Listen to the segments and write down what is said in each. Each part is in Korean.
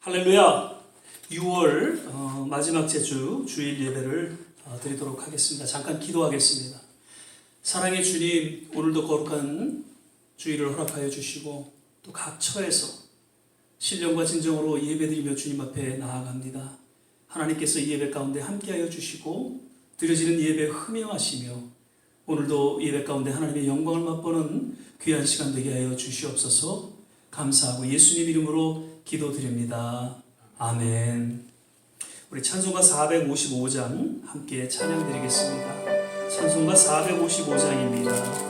할렐루야. 6월 마지막 제주 주일 예배를 드리도록 하겠습니다. 잠깐 기도하겠습니다. 사랑의 주님, 오늘도 거룩한 주일을 허락하여 주시고 또 각 처에서 신령과 진정으로 예배드리며 주님 앞에 나아갑니다. 하나님께서 이 예배 가운데 함께하여 주시고 드려지는 예배에 흠양하시며 오늘도 예배 가운데 하나님의 영광을 맛보는 귀한 시간 되게 하여 주시옵소서. 감사하고 예수님 이름으로 기도드립니다. 아멘. 우리 찬송가 455장 함께 찬양드리겠습니다. 찬송가 455장입니다.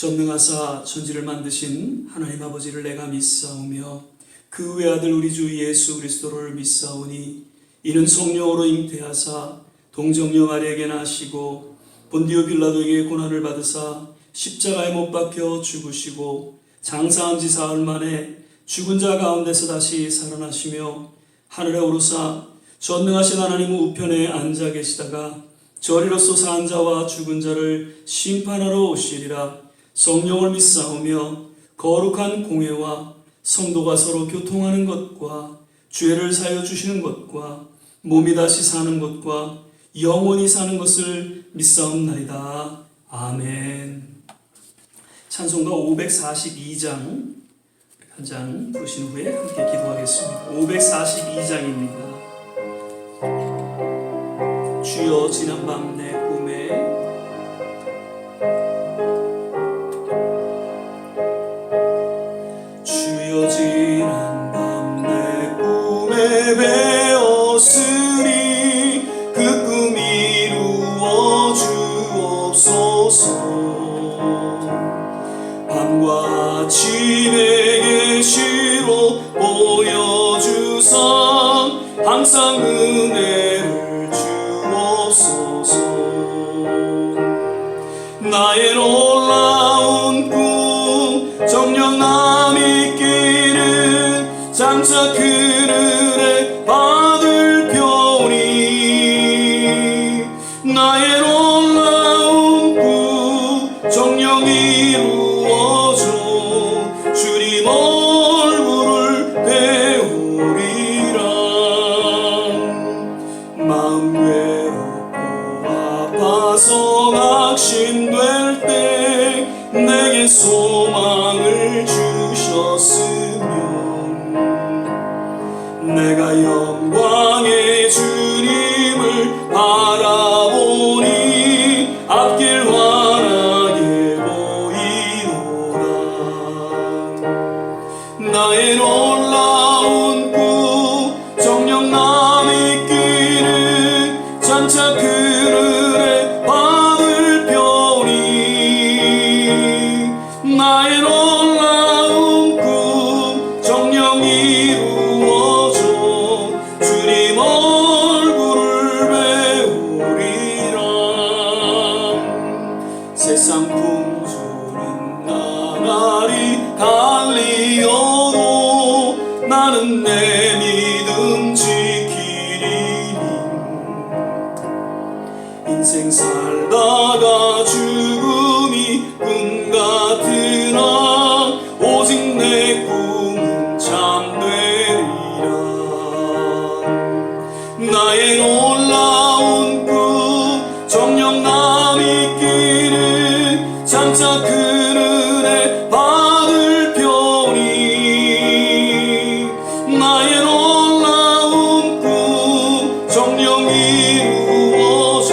전능하사 천지를 만드신 하나님 아버지를 내가 믿사오며 그 외아들 우리 주 예수 그리스도를 믿사오니 이는 성령으로 잉태하사 동정녀 마리아에게 나시고 본디오 빌라도에게 고난을 받으사 십자가에 못 박혀 죽으시고 장사한 지 사흘 만에 죽은 자 가운데서 다시 살아나시며 하늘에 오르사 전능하신 하나님 우편에 앉아 계시다가 저리로서 산 자와 죽은 자를 심판하러 오시리라. 성령을 믿사오며 거룩한 공회와 성도가 서로 교통하는 것과 죄를 사여 주시는 것과 몸이 다시 사는 것과 영원히 사는 것을 믿사옵나이다. 아멘. 찬송가 542장 한 장 부르신 후에 함께 기도하겠습니다. 542장입니다. 주여 지난밤 내 꿈에 주옵소서. 밤과 아침의 계시로 보여주사 항상 은혜를 주옵소서. 나의 놀라운 꿈 정녕 남이 끼는 장차 그늘에 받을 표니 나의 놀라운 꿈 정녕 이루어져 주님 얼굴을 배우리라. 마음 외롭고 아파서 낙심될 때 내게 소망을 주셨으면 내가 영광의 주님을 바라보니 앞길 환하게 보이노라. 나의 놀라운 꿈 정녕 남이 끼는 장차 그늘에 받을 표니 나의 놀라운 꿈 정녕 이루어져 주님 얼굴을 배우리라. 세상 풍조는 나날이 갈리어도 나는 내 믿음 지키리니 인생 살다가 죽음이 꿈 같으나 오직 내 꿈은 참되리라. 나의 놀라운 꿈 정녕 남이 끼는 장차 그늘에 받을 표니 나의 놀라운 꿈 정녕 이루어져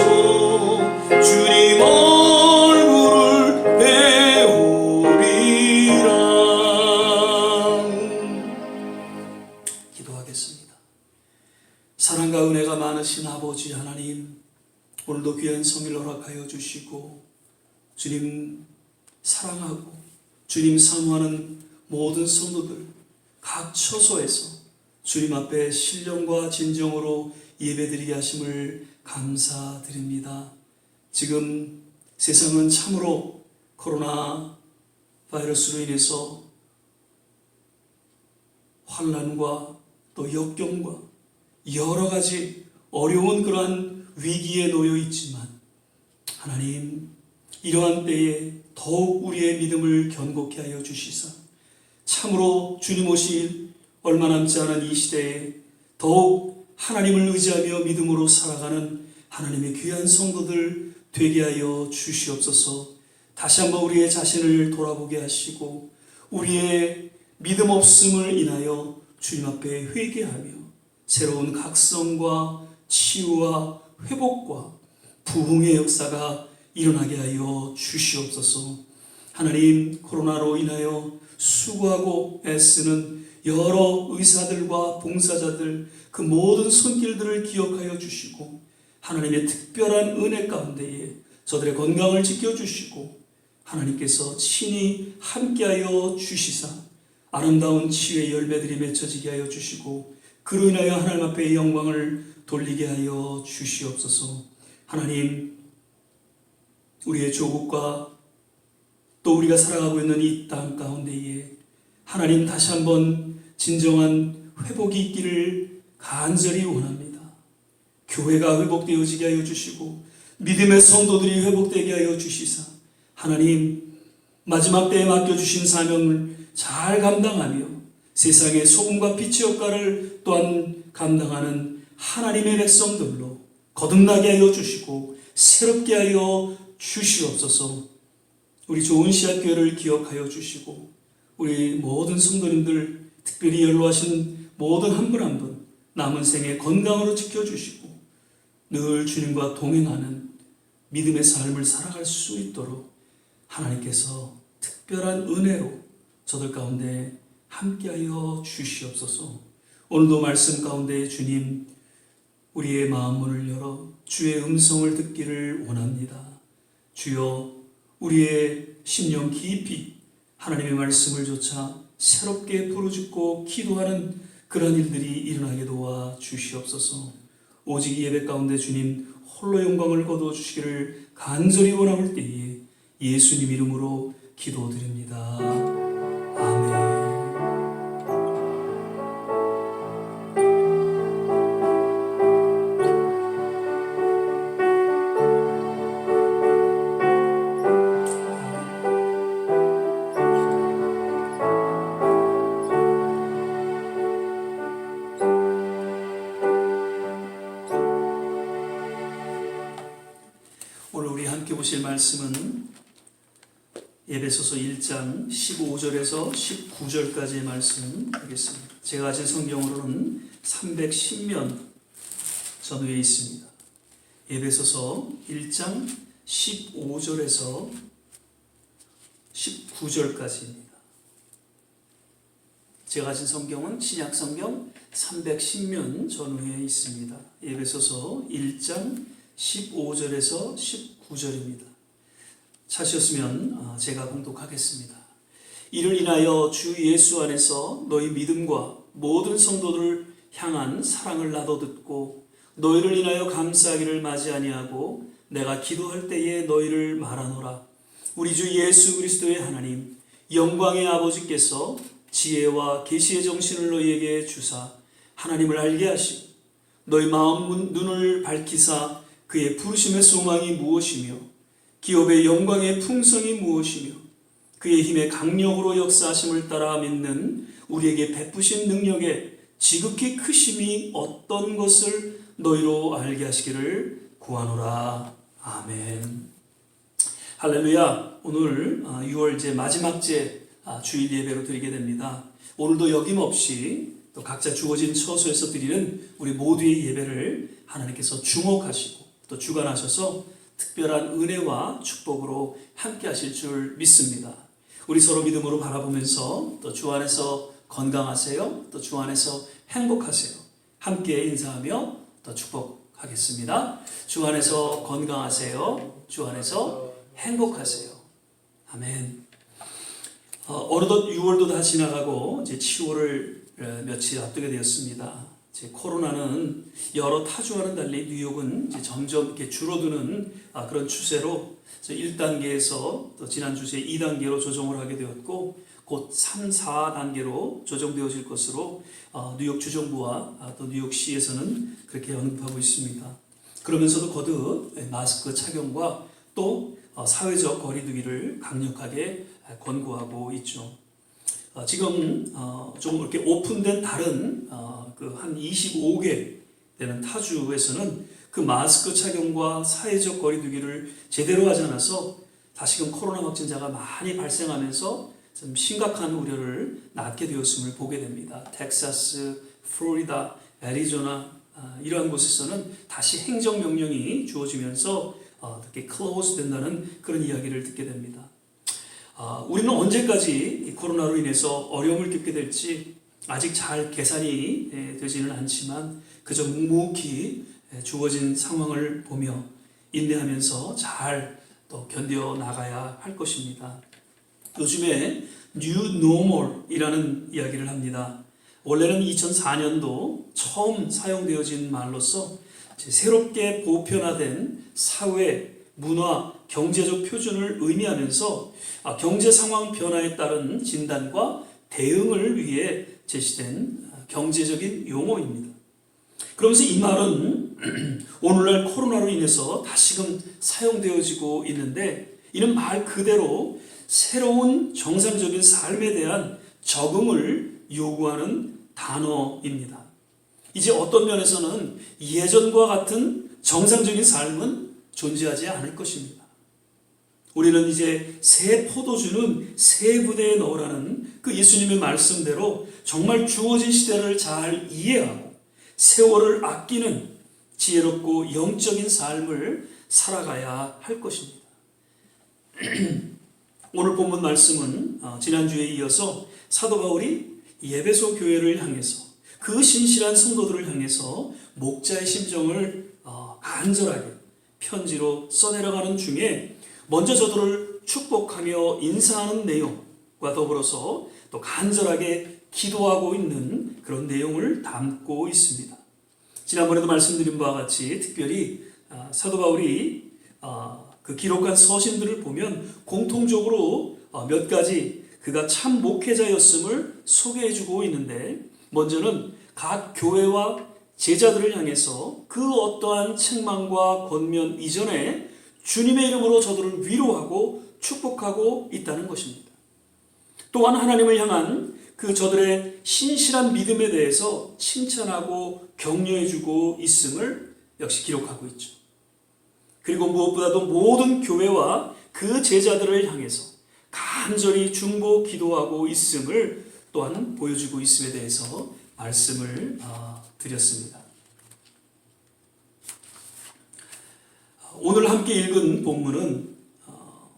주님 얼굴을 배우리라. 기도하겠습니다. 사랑과 은혜가 많으신 아버지 하나님, 오늘도 귀한 성일 허락하여 주시고 주님 사랑하고 주님 사모하는 모든 성도들 각 처소에서 주님 앞에 신령과 진정으로 예배드리게 하심을 감사드립니다. 지금 세상은 참으로 코로나 바이러스로 인해서 환난과 또 역경과 여러 가지 어려운 그러한 위기에 놓여 있지만 하나님, 이러한 때에 더욱 우리의 믿음을 견고케 하여 주시사 참으로 주님 오실 얼마 남지 않은 이 시대에 더욱 하나님을 의지하며 믿음으로 살아가는 하나님의 귀한 성도들 되게 하여 주시옵소서. 다시 한번 우리의 자신을 돌아보게 하시고 우리의 믿음 없음을 인하여 주님 앞에 회개하며 새로운 각성과 치유와 회복과 부흥의 역사가 일어나게 하여 주시옵소서. 하나님, 코로나로 인하여 수고하고 애쓰는 여러 의사들과 봉사자들 그 모든 손길들을 기억하여 주시고 하나님의 특별한 은혜 가운데에 저들의 건강을 지켜주시고 하나님께서 친히 함께하여 주시사 아름다운 치유의 열매들이 맺혀지게 하여 주시고 그로 인하여 하나님 앞에 영광을 돌리게 하여 주시옵소서. 하나님, 우리의 조국과 또 우리가 살아가고 있는 이 땅 가운데에 하나님 다시 한번 진정한 회복이 있기를 간절히 원합니다. 교회가 회복되어지게 하여 주시고 믿음의 성도들이 회복되게 하여 주시사 하나님, 마지막 때에 맡겨주신 사명을 잘 감당하며 세상의 소금과 빛의 역할을 또한 감당하는 하나님의 백성들로 거듭나게 하여 주시고 새롭게 하여 주시옵소서. 우리 좋은 씨앗교회를 기억하여 주시고 우리 모든 성도님들 특별히 연로하신 모든 한 분 한 분 남은 생에 건강으로 지켜주시고 늘 주님과 동행하는 믿음의 삶을 살아갈 수 있도록 하나님께서 특별한 은혜로 저들 가운데 함께하여 주시옵소서. 오늘도 말씀 가운데 주님, 우리의 마음 문을 열어 주의 음성을 듣기를 원합니다. 주여 우리의 심령 깊이 하나님의 말씀을 조차 새롭게 부르짖고 기도하는 그런 일들이 일어나게 도와 주시옵소서. 오직 이 예배 가운데 주님 홀로 영광을 거두어 주시기를 간절히 원하올 때에 예수님 이름으로 기도드립니다. 아멘. 오늘 우리 함께 보실 말씀은 에베소서 1장 15절에서 19절까지의 말씀 되겠습니다. 제가 가진 성경으로는 310면 전후에 있습니다. 에베소서 1장 15절에서 19절까지입니다. 제가 가진 성경은 신약 성경 310면 전후에 있습니다. 에베소서 1장 15절에서 19절입니다. 찾으셨으면 제가 봉독하겠습니다. 이를 인하여 주 예수 안에서 너희 믿음과 모든 성도들을 향한 사랑을 나도 듣고 너희를 인하여 감사하기를 맞이 아니하고 내가 기도할 때에 너희를 말하노라. 우리 주 예수 그리스도의 하나님 영광의 아버지께서 지혜와 계시의 정신을 너희에게 주사 하나님을 알게 하시고 너희 마음 눈을 밝히사 그의 부르심의 소망이 무엇이며 기업의 영광의 풍성이 무엇이며 그의 힘의 강력으로 역사하심을 따라 믿는 우리에게 베푸신 능력의 지극히 크심이 어떤 것을 너희로 알게 하시기를 구하노라. 아멘. 할렐루야. 오늘 6월제 마지막제 주일 예배로 드리게 됩니다. 오늘도 여김없이 또 각자 주어진 처소에서 드리는 우리 모두의 예배를 하나님께서 주목하시고 또 주관하셔서 특별한 은혜와 축복으로 함께 하실 줄 믿습니다. 우리 서로 믿음으로 바라보면서 또 주 안에서 건강하세요. 또 주 안에서 행복하세요. 함께 인사하며 또 축복하겠습니다. 주 안에서 건강하세요. 주 안에서 행복하세요. 아멘. 어느덧 6월도 다 지나가고 이제 7월을 며칠 앞두게 되었습니다. 코로나는 여러 타주와는 달리 뉴욕은 이제 점점 이렇게 줄어드는 그런 추세로 1단계에서 또 지난 주에 2단계로 조정을 하게 되었고 곧 3, 4단계로 조정되어질 것으로 뉴욕 주정부와 또 뉴욕시에서는 그렇게 언급하고 있습니다. 그러면서도 거듭 마스크 착용과 또 사회적 거리두기를 강력하게 권고하고 있죠. 지금 좀 이렇게 오픈된 다른 한 25개 되는 타주에서는 그 마스크 착용과 사회적 거리두기를 제대로 하지 않아서 다시금 코로나 확진자가 많이 발생하면서 좀 심각한 우려를 낳게 되었음을 보게 됩니다. 텍사스, 플로리다, 애리조나 이러한 곳에서는 다시 행정명령이 주어지면서 이렇게 클로즈 된다는 그런 이야기를 듣게 됩니다. 우리는 언제까지 이 코로나로 인해서 어려움을 겪게 될지 아직 잘 계산이 되지는 않지만 그저 묵묵히 주어진 상황을 보며 인내하면서 잘 또 견뎌 나가야 할 것입니다. 요즘에 New Normal이라는 이야기를 합니다. 원래는 2004년도 처음 사용되어진 말로서 새롭게 보편화된 사회, 문화, 경제적 표준을 의미하면서 경제 상황 변화에 따른 진단과 대응을 위해 제시된 경제적인 용어입니다. 그러면서 이 말은 오늘날 코로나로 인해서 다시금 사용되어지고 있는데 이는 말 그대로 새로운 정상적인 삶에 대한 적응을 요구하는 단어입니다. 이제 어떤 면에서는 예전과 같은 정상적인 삶은 존재하지 않을 것입니다. 우리는 이제 새 포도주는 새 부대에 넣으라는 그 예수님의 말씀대로 정말 주어진 시대를 잘 이해하고 세월을 아끼는 지혜롭고 영적인 삶을 살아가야 할 것입니다. 오늘 본문 말씀은 지난주에 이어서 사도 바울이 에베소 교회를 향해서 그 신실한 성도들을 향해서 목자의 심정을 간절하게 편지로 써내려가는 중에 먼저 저들을 축복하며 인사하는 내용과 더불어서 또 간절하게 기도하고 있는 그런 내용을 담고 있습니다. 지난번에도 말씀드린 바와 같이 특별히 사도 바울이 그 기록한 서신들을 보면 공통적으로 몇 가지 그가 참 목회자였음을 소개해주고 있는데, 먼저는 각 교회와 제자들을 향해서 그 어떠한 책망과 권면 이전에 주님의 이름으로 저들을 위로하고 축복하고 있다는 것입니다. 또한 하나님을 향한 그 저들의 신실한 믿음에 대해서 칭찬하고 격려해주고 있음을 역시 기록하고 있죠. 그리고 무엇보다도 모든 교회와 그 제자들을 향해서 간절히 중보 기도하고 있음을 또한 보여주고 있음에 대해서 말씀을 드렸습니다. 오늘 함께 읽은 본문은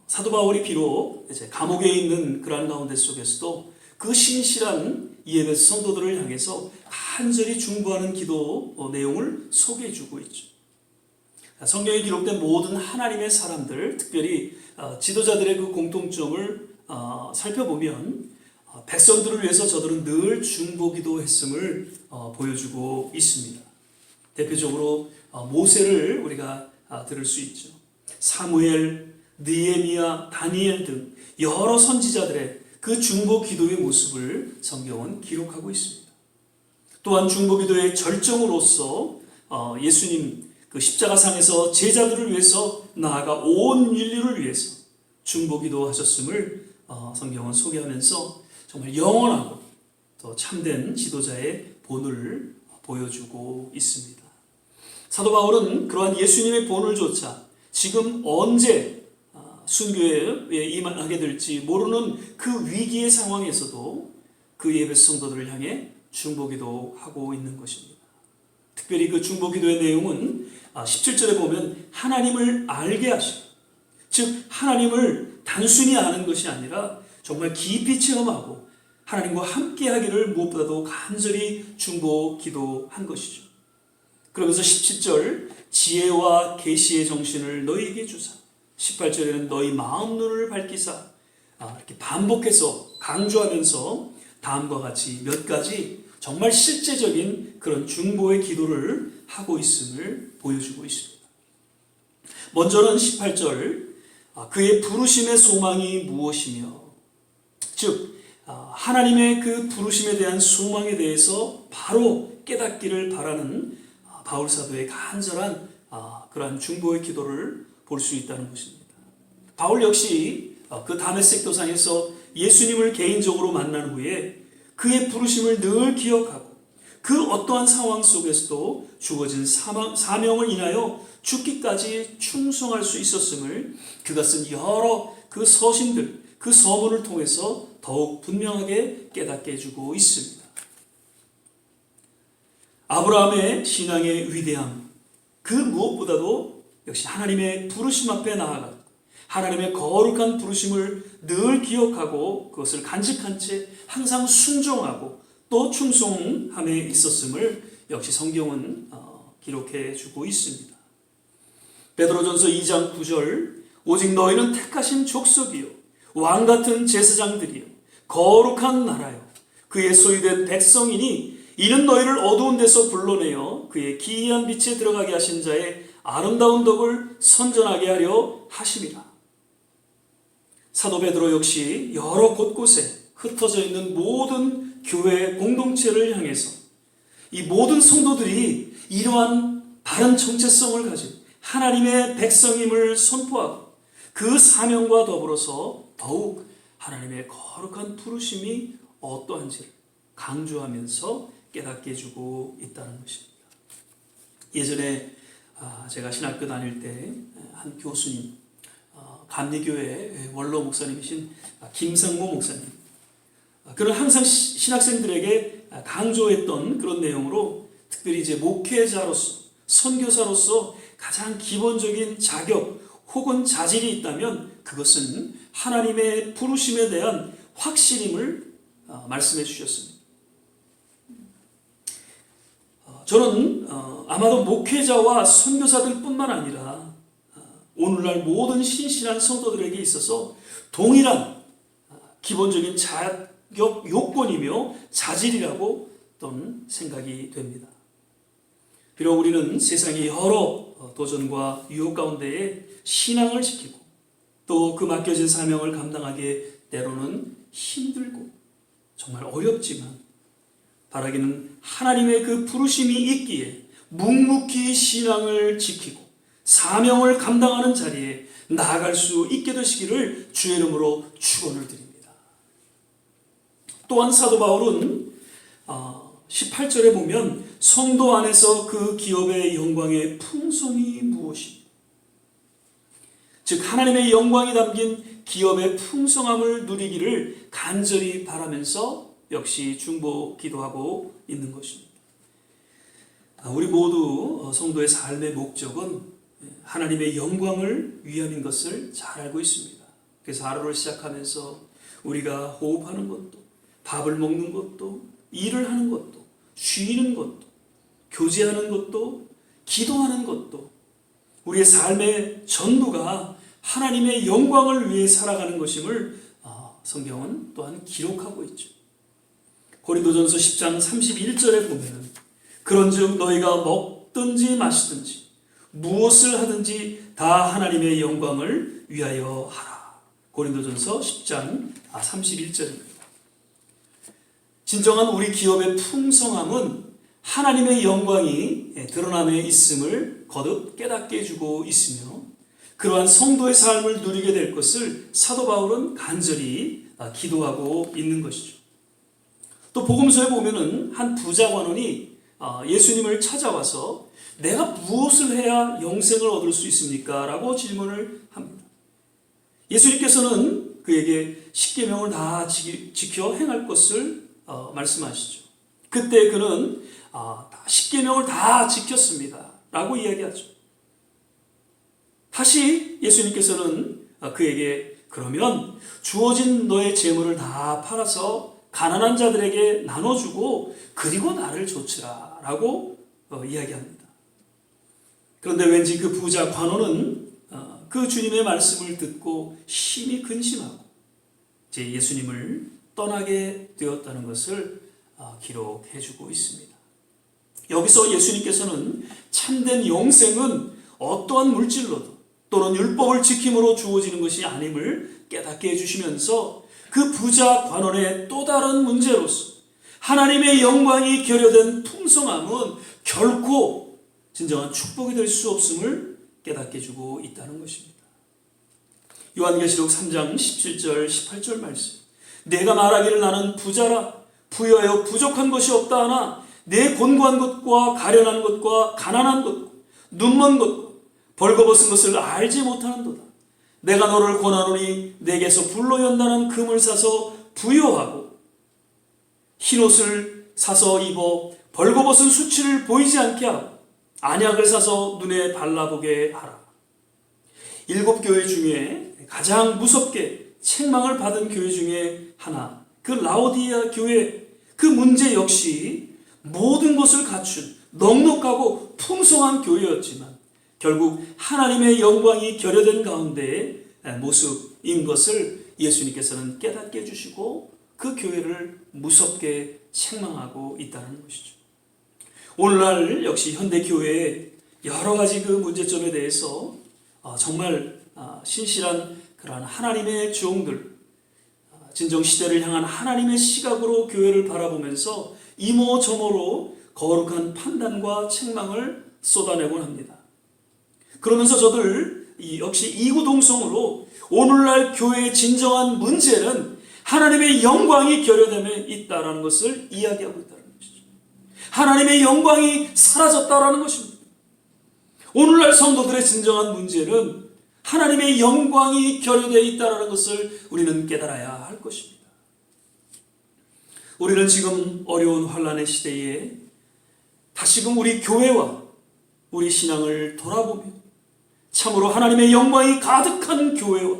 사도 바울이 비록 이제 감옥에 있는 그러한 가운데 속에서도 그 신실한 이에베소 성도들을 향해서 간절히 중보하는 기도 내용을 소개해주고 있죠. 성경에 기록된 모든 하나님의 사람들, 특별히 지도자들의 그 공통점을 살펴보면 백성들을 위해서 저들은 늘 중보기도했음을 보여주고 있습니다. 대표적으로 모세를 우리가 들을 수 있죠. 사무엘, 느헤미야, 다니엘 등 여러 선지자들의 그 중보기도의 모습을 성경은 기록하고 있습니다. 또한 중보기도의 절정으로서 예수님 그 십자가상에서 제자들을 위해서 나아가 온 인류를 위해서 중보기도 하셨음을 성경은 소개하면서 정말 영원하고 또 참된 지도자의 본을 보여주고 있습니다. 사도 바울은 그러한 예수님의 본을조차 지금 언제 순교에 임하게 될지 모르는 그 위기의 상황에서도 그 에베소 성도들을 향해 중보기도 하고 있는 것입니다. 특별히 그 중보기도의 내용은 17절에 보면 하나님을 알게 하시고, 즉 하나님을 단순히 아는 것이 아니라 정말 깊이 체험하고 하나님과 함께 하기를 무엇보다도 간절히 중보기도한 것이죠. 그러면서 17절 지혜와 계시의 정신을 너희에게 주사, 18절에는 너희 마음 눈을 밝히사, 이렇게 반복해서 강조하면서 다음과 같이 몇 가지 정말 실제적인 그런 중보의 기도를 하고 있음을 보여주고 있습니다. 먼저는 18절 그의 부르심의 소망이 무엇이며, 즉 하나님의 그 부르심에 대한 소망에 대해서 바로 깨닫기를 바라는 바울 사도의 간절한 그러한 중보의 기도를 볼 수 있다는 것입니다. 바울 역시 그 다메섹 도상에서 예수님을 개인적으로 만난 후에 그의 부르심을 늘 기억하고 그 어떠한 상황 속에서도 주어진 사명을 인하여 죽기까지 충성할 수 있었음을 그가 쓴 여러 그 서신들, 그 서문을 통해서 더욱 분명하게 깨닫게 해주고 있습니다. 아브라함의 신앙의 위대함, 그 무엇보다도 역시 하나님의 부르심 앞에 나아가 하나님의 거룩한 부르심을 늘 기억하고 그것을 간직한 채 항상 순종하고 또 충성함에 있었음을 역시 성경은 기록해 주고 있습니다. 베드로전서 2장 9절 오직 너희는 택하신 족속이요 왕같은 제사장들이요 거룩한 나라요 그의 소유된 백성이니 이는 너희를 어두운 데서 불러내어 그의 기이한 빛에 들어가게 하신 자의 아름다운 덕을 선전하게 하려 하심이라. 사도 베드로 역시 여러 곳곳에 흩어져 있는 모든 교회 공동체를 향해서 이 모든 성도들이 이러한 바른 정체성을 가진 하나님의 백성임을 선포하고 그 사명과 더불어서 더욱 하나님의 거룩한 부르심이 어떠한지를 강조하면서 깨닫게 해주고 있다는 것입니다. 예전에 제가 신학교 다닐 때 한 교수님, 감리교회 원로 목사님이신 김상모 목사님, 그는 항상 신학생들에게 강조했던 그런 내용으로 특별히 이제 목회자로서 선교사로서 가장 기본적인 자격 혹은 자질이 있다면 그것은 하나님의 부르심에 대한 확신임을 말씀해 주셨습니다. 저는 아마도 목회자와 선교사들 뿐만 아니라 오늘날 모든 신실한 성도들에게 있어서 동일한 기본적인 자격 요건이며 자질이라고 또는 생각이 됩니다. 비록 우리는 세상의 여러 도전과 유혹 가운데에 신앙을 지키고 또 그 맡겨진 사명을 감당하기에 때로는 힘들고 정말 어렵지만 바라기는 하나님의 그 부르심이 있기에 묵묵히 신앙을 지키고 사명을 감당하는 자리에 나아갈 수 있게 되시기를 주의 이름으로 축원을 드립니다. 또한 사도 바울은 18절에 보면 성도 안에서 그 기업의 영광의 풍성이 무엇이, 즉 하나님의 영광이 담긴 기업의 풍성함을 누리기를 간절히 바라면서 역시 중보 기도하고 있는 것입니다. 우리 모두 성도의 삶의 목적은 하나님의 영광을 위함인 것을 잘 알고 있습니다. 그래서 하루를 시작하면서 우리가 호흡하는 것도, 밥을 먹는 것도, 일을 하는 것도, 쉬는 것도, 교제하는 것도, 기도하는 것도 우리의 삶의 전부가 하나님의 영광을 위해 살아가는 것임을 성경은 또한 기록하고 있죠. 고린도전서 10장 31절에 보면 그런즉 너희가 먹든지 마시든지 무엇을 하든지 다 하나님의 영광을 위하여 하라. 고린도전서 10장 31절입니다. 진정한 우리 기업의 풍성함은 하나님의 영광이 드러남에 있음을 거듭 깨닫게 해주고 있으며 그러한 성도의 삶을 누리게 될 것을 사도 바울은 간절히 기도하고 있는 것이죠. 또 복음서에 보면은 한 부자 관원이 예수님을 찾아와서 내가 무엇을 해야 영생을 얻을 수 있습니까? 라고 질문을 합니다. 예수님께서는 그에게 십계명을 다 지켜 행할 것을 말씀하시죠. 그때 그는 십계명을 다 지켰습니다 라고 이야기하죠. 다시 예수님께서는 그에게 그러면 주어진 너의 재물을 다 팔아서 가난한 자들에게 나눠주고 그리고 나를 좇으라 라고 이야기합니다. 그런데 왠지 그 부자 관원은 그 주님의 말씀을 듣고 심히 근심하고 제 예수님을 떠나게 되었다는 것을 기록해주고 있습니다. 여기서 예수님께서는 참된 영생은 어떠한 물질로도 또는 율법을 지킴으로 주어지는 것이 아님을 깨닫게 해주시면서 그 부자 관원의 또 다른 문제로서 하나님의 영광이 결여된 풍성함은 결코 진정한 축복이 될 수 없음을 깨닫게 해주고 있다는 것입니다. 요한계시록 3장 17절 18절 말씀, 내가 말하기를 나는 부자라 부여하여 부족한 것이 없다 하나 내 곤고한 것과 가련한 것과 가난한 것과 눈먼 것과 벌거벗은 것을 알지 못하는도다. 내가 너를 권하노니 내게서 불로 연단한 금을 사서 부여하고 흰옷을 사서 입어 벌거벗은 수치를 보이지 않게 하고 안약을 사서 눈에 발라보게 하라. 7교회 중에 가장 무섭게 책망을 받은 교회 중에 하나, 그 라오디아 교회, 그 문제 역시 모든 것을 갖춘 넉넉하고 풍성한 교회였지만 결국 하나님의 영광이 결여된 가운데의 모습인 것을 예수님께서는 깨닫게 해주시고 그 교회를 무섭게 책망하고 있다는 것이죠. 오늘날 역시 현대교회의 여러 가지 그 문제점에 대해서 정말 신실한 그러한 하나님의 종들, 진정 시대를 향한 하나님의 시각으로 교회를 바라보면서 이모저모로 거룩한 판단과 책망을 쏟아내곤 합니다. 그러면서 저들 역시 이구동성으로 오늘날 교회의 진정한 문제는 하나님의 영광이 결여됨에 있다는 것을 이야기하고 있다는 것이죠. 하나님의 영광이 사라졌다는 것입니다. 오늘날 성도들의 진정한 문제는 하나님의 영광이 결여되어 있다는 것을 우리는 깨달아야 할 것입니다. 우리는 지금 어려운 환난의 시대에 다시금 우리 교회와 우리 신앙을 돌아보며 참으로 하나님의 영광이 가득한 교회와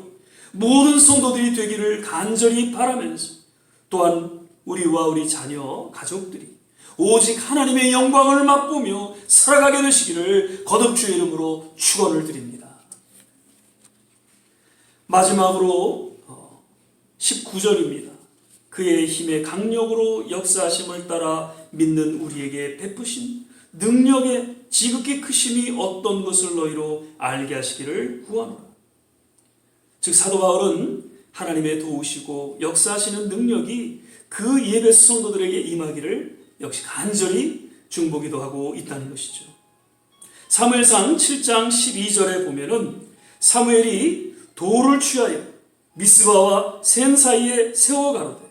모든 성도들이 되기를 간절히 바라면서 또한 우리와 우리 자녀, 가족들이 오직 하나님의 영광을 맛보며 살아가게 되시기를 거듭 주의 이름으로 축원을 드립니다. 마지막으로 19절입니다. 그의 힘의 강력으로 역사하심을 따라 믿는 우리에게 베푸신 능력의 지극히 크심이 어떤 것을 너희로 알게 하시기를 구하노라. 즉 사도 바울은 하나님의 도우시고 역사하시는 능력이 그 예배소 성도들에게 임하기를 역시 간절히 중보기도 하고 있다는 것이죠. 사무엘상 7장 12절에 보면은 사무엘이 돌을 취하여 미스바와 센 사이에 세워 가로되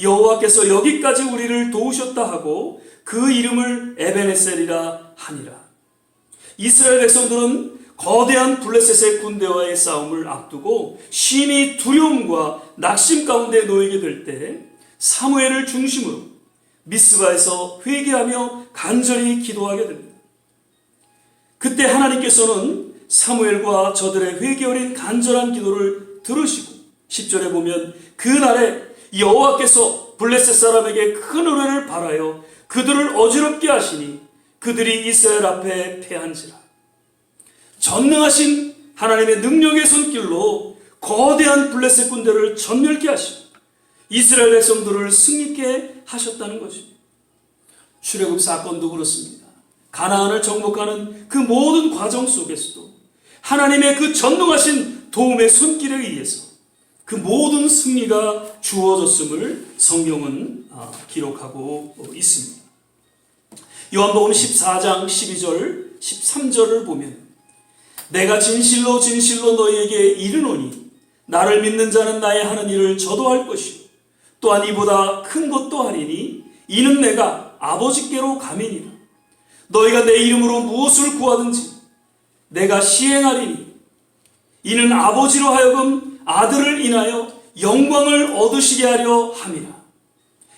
여호와께서 여기까지 우리를 도우셨다 하고 그 이름을 에베네셀이라 하니라. 이스라엘 백성들은 거대한 블레셋의 군대와의 싸움을 앞두고 심히 두려움과 낙심 가운데 놓이게 될 때 사무엘을 중심으로 미스바에서 회개하며 간절히 기도하게 됩니다. 그때 하나님께서는 사무엘과 저들의 회개 어린 간절한 기도를 들으시고 10절에 보면 그날에 여호와께서 블레셋 사람에게 큰 은혜를 바라여 그들을 어지럽게 하시니 그들이 이스라엘 앞에 패한지라. 전능하신 하나님의 능력의 손길로 거대한 블레셋 군대를 전멸케 하시고 이스라엘 백성들을 승리케 하셨다는 것입니다. 출애굽 사건도 그렇습니다. 가나안을 정복하는 그 모든 과정 속에서도 하나님의 그 전능하신 도움의 손길에 의해서 그 모든 승리가 주어졌음을 성경은 기록하고 있습니다. 요한복음 14장 12절 13절을 보면 내가 진실로 진실로 너희에게 이르노니 나를 믿는 자는 나의 하는 일을 저도 할 것이요 또한 이보다 큰 것도 하리니 이는 내가 아버지께로 감이니라. 너희가 내 이름으로 무엇을 구하든지 내가 시행하리니 이는 아버지로 하여금 아들을 인하여 영광을 얻으시게 하려 함이라.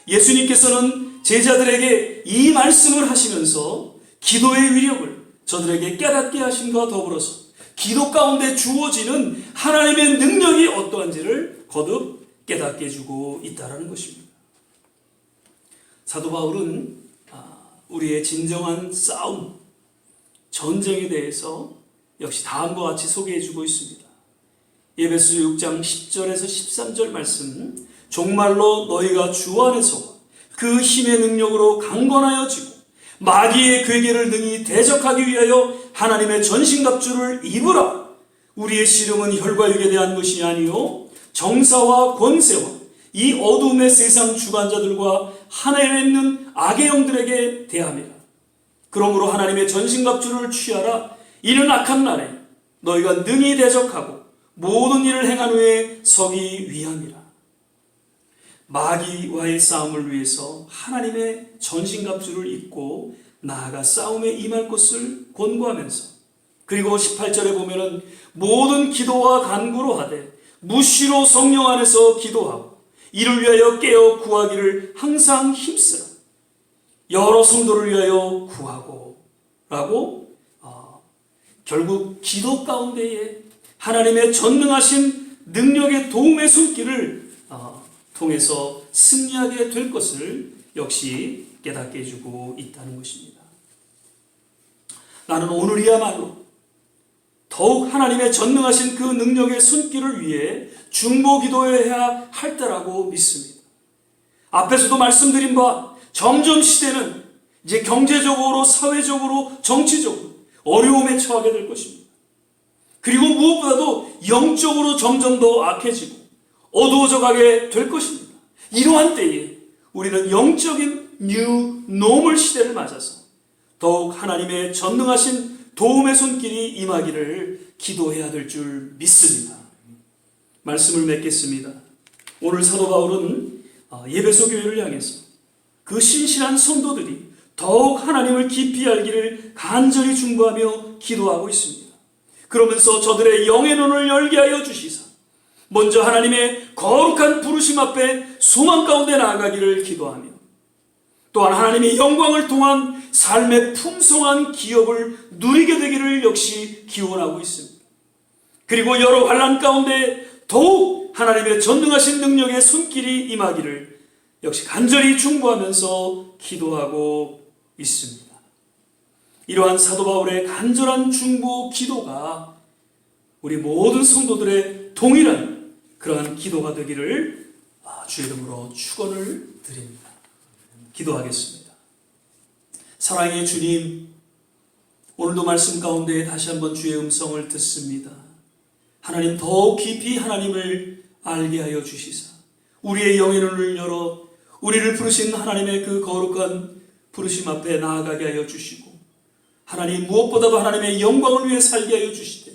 예수님께서는 제자들에게 이 말씀을 하시면서 기도의 위력을 저들에게 깨닫게 하심과 더불어서 기도 가운데 주어지는 하나님의 능력이 어떠한지를 거듭 깨닫게 해주고 있다는 것입니다. 사도 바울은 우리의 진정한 싸움, 전쟁에 대해서 역시 다음과 같이 소개해주고 있습니다. 에베소 6장 10절에서 13절 말씀, 종말로 너희가 주 안에서 그 힘의 능력으로 강건하여지고 마귀의 괴계를 능히 대적하기 위하여 하나님의 전신갑주를 입으라. 우리의 씨름은 혈과 육에 대한 것이 아니요 정사와 권세와 이 어두움의 세상 주관자들과 하늘에 있는 악의 영들에게 대함이라. 그러므로 하나님의 전신갑주를 취하라. 이는 악한 날에 너희가 능히 대적하고 모든 일을 행한 후에 서기 위함이라. 마귀와의 싸움을 위해서 하나님의 전신갑주를 입고 나아가 싸움에 임할 것을 권고하면서, 그리고 18절에 보면은 모든 기도와 간구로 하되 무시로 성령 안에서 기도하고 이를 위하여 깨어 구하기를 항상 힘쓰라. 여러 성도를 위하여 구하고 라고 결국 기도 가운데에 하나님의 전능하신 능력의 도움의 손길을 통해서 승리하게 될 것을 역시 깨닫게 해주고 있다는 것입니다. 나는 오늘이야말로 더욱 하나님의 전능하신 그 능력의 손길을 위해 중보 기도해야 할 때라고 믿습니다. 앞에서도 말씀드린 바 점점 시대는 이제 경제적으로, 사회적으로, 정치적으로 어려움에 처하게 될 것입니다. 그리고 무엇보다도 영적으로 점점 더 악해지고 어두워져 가게 될 것입니다. 이러한 때에 우리는 영적인 뉴 노멀 시대를 맞아서 더욱 하나님의 전능하신 도움의 손길이 임하기를 기도해야 될 줄 믿습니다. 말씀을 맺겠습니다. 오늘 사도 바울은 에베소 교회를 향해서 그 신실한 성도들이 더욱 하나님을 깊이 알기를 간절히 중보하며 기도하고 있습니다. 그러면서 저들의 영의 눈을 열게 하여 주시사 먼저 하나님의 거룩한 부르심 앞에 소망 가운데 나아가기를 기도하며, 또한 하나님의 영광을 통한 삶의 풍성한 기업을 누리게 되기를 역시 기원하고 있습니다. 그리고 여러 환난 가운데 더욱 하나님의 전능하신 능력의 손길이 임하기를 역시 간절히 중보하면서 기도하고 있습니다. 이러한 사도 바울의 간절한 중보 기도가 우리 모든 성도들의 동일한 그러한 기도가 되기를 주의 이름으로 축원을 드립니다. 기도하겠습니다. 사랑의 주님, 오늘도 말씀 가운데 다시 한번 주의 음성을 듣습니다. 하나님, 더욱 깊이 하나님을 알게 하여 주시사 우리의 영의 눈을 열어 우리를 부르신 하나님의 그 거룩한 부르심 앞에 나아가게 하여 주시고, 하나님, 무엇보다도 하나님의 영광을 위해 살게 하여 주시되,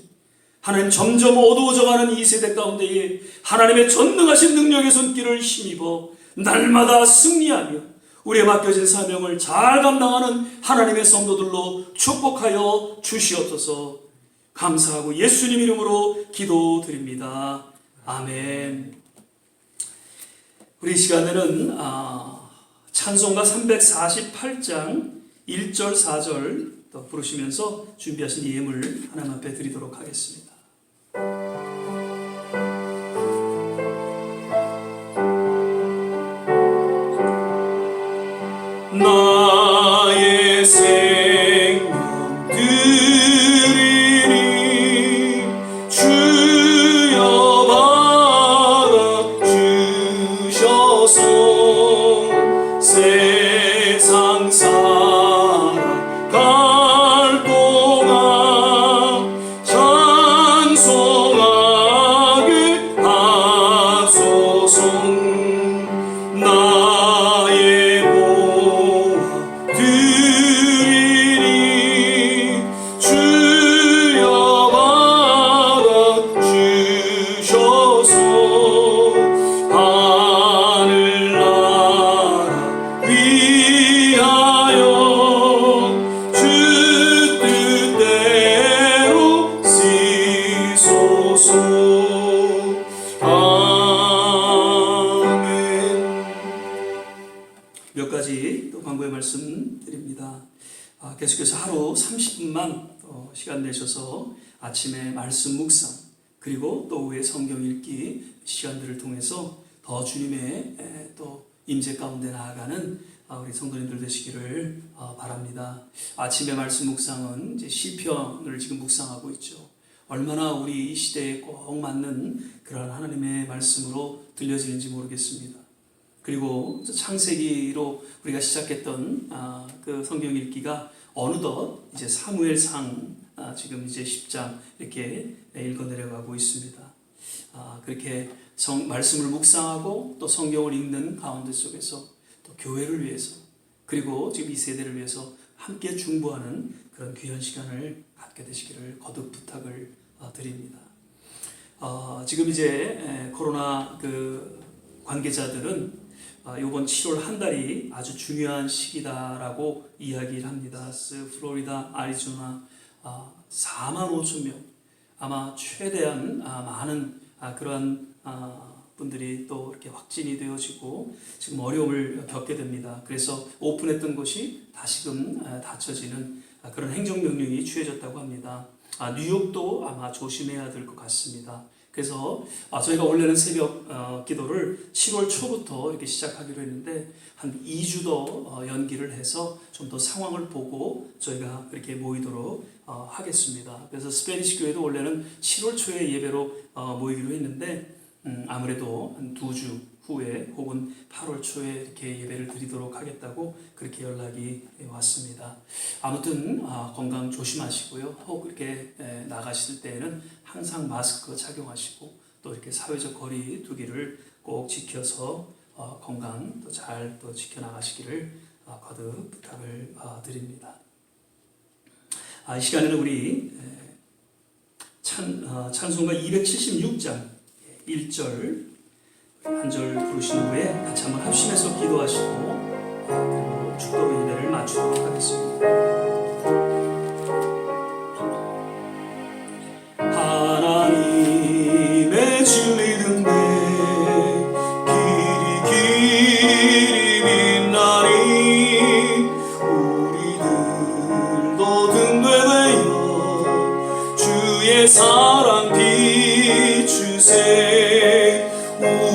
하나님, 점점 어두워져가는 이 세대 가운데에 하나님의 전능하신 능력의 손길을 힘입어 날마다 승리하며 우리의 맡겨진 사명을 잘 감당하는 하나님의 성도들로 축복하여 주시옵소서. 감사하고 예수님 이름으로 기도드립니다. 아멘. 우리 이 시간에는 찬송가 348장 1절 4절 또 부르시면서 준비하신 예물 하나님 앞에 드리도록 하겠습니다. 나의 생명 드리니 주여 받아 주셔서 세상 살아갈 동안 찬송하게 하소서. 나의 드리니 주여 받아 주셔서 하늘나라 위하여 주 뜻대로 쓰소서. 몇 가지 또 광고의 말씀 드립니다. 계속해서 하루 30분만 시간 내셔서 아침에 말씀 묵상, 그리고 또 오후에 성경 읽기 시간들을 통해서 더 주님의 또 임재 가운데 나아가는 우리 성도님들 되시기를 바랍니다. 아침에 말씀 묵상은 이제 시편을 지금 묵상하고 있죠. 얼마나 우리 이 시대에 꼭 맞는 그런 하나님의 말씀으로 들려지는지 모르겠습니다. 그리고 창세기로 우리가 시작했던 그 성경 읽기가 어느덧 이제 사무엘상 지금 이제 10장 이렇게 읽어 내려가고 있습니다. 그렇게 말씀을 묵상하고 또 성경을 읽는 가운데 속에서 또 교회를 위해서, 그리고 지금 이 세대를 위해서 함께 중보하는 그런 귀한 시간을 갖게 되시기를 거듭 부탁을 드립니다. 지금 이제 코로나 그 관계자들은 이번 7월 한 달이 아주 중요한 시기다라고 이야기를 합니다. 플로리다, 애리조나 4만 5천 명, 아마 최대한 많은 그러한 분들이 또 이렇게 확진이 되어지고 지금 어려움을 겪게 됩니다. 그래서 오픈했던 곳이 다시금 닫혀지는 그런 행정명령이 취해졌다고 합니다. 뉴욕도 아마 조심해야 될 것 같습니다. 그래서 저희가 원래는 새벽 기도를 7월 초부터 이렇게 시작하기로 했는데 한 2주 더 연기를 해서 좀 더 상황을 보고 저희가 그렇게 모이도록 하겠습니다. 그래서 스페니시 교회도 원래는 7월 초에 예배로 모이기로 했는데 아무래도 한 2주 후에 혹은 8월 초에 이렇게 예배를 드리도록 하겠다고 그렇게 연락이 왔습니다. 아무튼 건강 조심하시고요. 혹 이렇게 나가실 때에는 항상 마스크 착용하시고 또 이렇게 사회적 거리 두기를 꼭 지켜서 건강 또 잘 또 지켜나가시기를 거듭 부탁을 드립니다. 이 시간에는 우리 찬송가 276장 1절 한 절 부르신 후에 같이 한번 합심해서 기도하시고 그리고 축도 예배를 마치도록 하겠습니다. 하나님의 진리 등대 길이 빛나니 우리들도 등대되어 주의 사랑 비추세.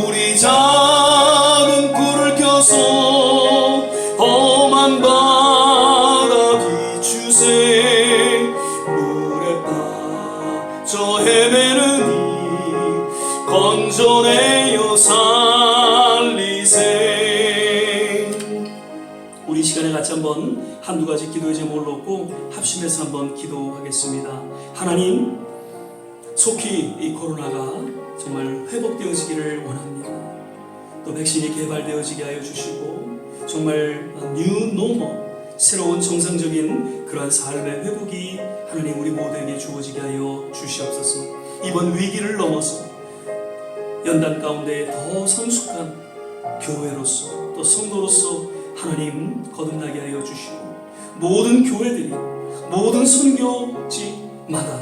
우리 작은 꿀을 켜서 험한 바다 비추세. 물에 빠져 헤매는 이 내어 살리세. 우리 시간에 같이 한번 한두 가지 기도의 제목을 놓고 합심해서 한번 기도하겠습니다. 하나님, 속히 이 코로나가 정말 회복되어지기를 원합니다. 또 백신이 개발되어지게 하여 주시고 정말 뉴 노멀, 새로운 정상적인 그러한 삶의 회복이 하나님 우리 모두에게 주어지게 하여 주시옵소서. 이번 위기를 넘어서 연단 가운데 더 성숙한 교회로서 또 성도로서 하나님 거듭나게 하여 주시고 모든 교회들이 모든 선교지마다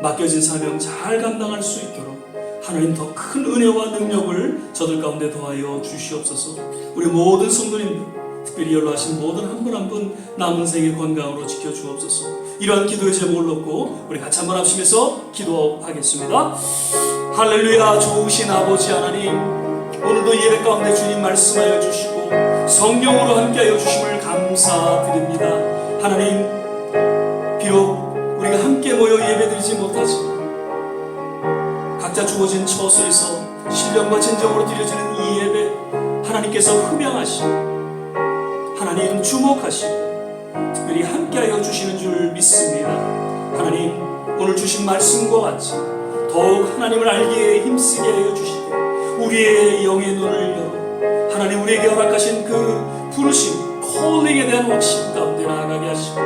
맡겨진 사명 잘 감당할 수 있도록 하나님 더 큰 은혜와 능력을 저들 가운데 더하여 주시옵소서. 우리 모든 성도님들, 특별히 연로하신 모든 한 분 한 분 남은 생의 건강으로 지켜주옵소서. 이러한 기도의 제목을 놓고 우리 같이 한번 합심해서 기도하겠습니다. 할렐루야. 좋으신 아버지 하나님, 오늘도 예배 가운데 주님 말씀하여 주시고 성령으로 함께하여 주심을 감사드립니다. 하나님, 비록 우리가 함께 모여 예배드리지 못하지만 각자 주어진 처소에서 신령과 진정으로 드려지는 이 예배 하나님께서 흠양하시고 하나님 주목하시고 특별히 함께하여 주시는 줄 믿습니다. 하나님, 오늘 주신 말씀과 같이 더욱 하나님을 알기에 힘쓰게 하여 주시고 우리의 영의 눈을 열어 하나님 우리에게 허락하신 그 부르심, 콜링에 대한 확신 가운데 나아가게 하시고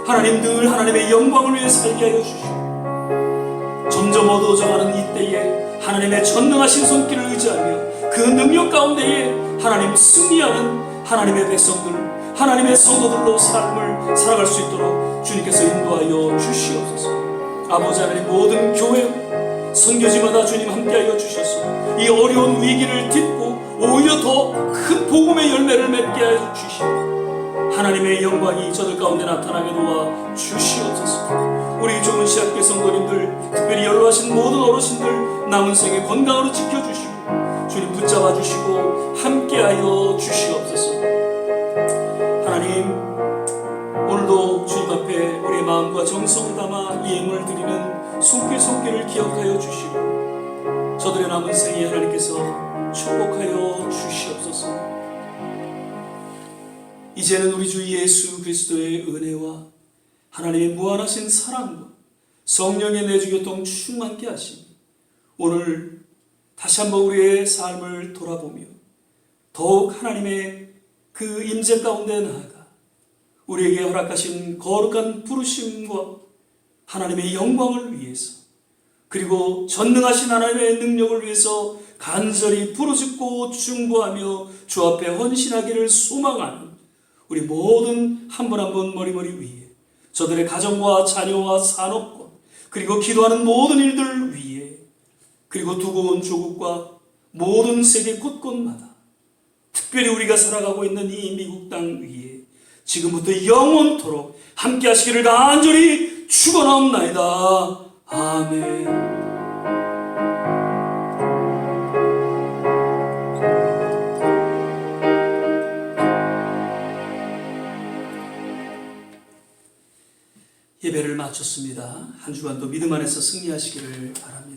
하나님 늘 하나님의 영광을 위해 살게 하여 주시고 점점 어두워져가는 이때에 하나님의 전능하신 손길을 의지하며 그 능력 가운데에 하나님 승리하는 하나님의 백성들, 하나님의 성도들로 삶을 살아갈 수 있도록 주님께서 인도하여 주시옵소서. 아버지 하나님, 모든 교회 선교지마다 주님 함께하여 주셔서 이 어려운 위기를 딛고 오히려 더 큰 복음의 열매를 맺게 하여 주시고 하나님의 영광이 저들 가운데 나타나게 도와 주시옵소서. 우리 좋은 시학교 성도님들, 특별히 연로하신 모든 어르신들 남은 생에 건강으로 지켜주시고 주님 붙잡아 주시고 함께하여 주시옵소서. 하나님, 오늘도 주님 앞에 우리의 마음과 정성을 담아 이 예물을 드리는 손길을 기억하여 주시고 저들의 남은 생에 하나님께서 축복하여 주시옵소서. 이제는 우리 주 예수 그리스도의 은혜와 하나님의 무한하신 사랑과 성령의 내주교통 충만케 하심, 오늘 다시 한번 우리의 삶을 돌아보며 더욱 하나님의 그 임재 가운데 나아가 우리에게 허락하신 거룩한 부르심과 하나님의 영광을 위해서 그리고 전능하신 하나님의 능력을 위해서 간절히 부르짖고 중보하며 주 앞에 헌신하기를 소망하는 우리 모든 한 분 한 분 머리머리 위에 저들의 가정과 자녀와 산업과 그리고 기도하는 모든 일들 위에 그리고 두고 온 조국과 모든 세계 곳곳마다 특별히 우리가 살아가고 있는 이 미국 땅 위에 지금부터 영원토록 함께 하시기를 간절히 축원하옵나이다. 아멘. 예배를 마쳤습니다. 한 주간도 믿음 안에서 승리하시기를 바랍니다.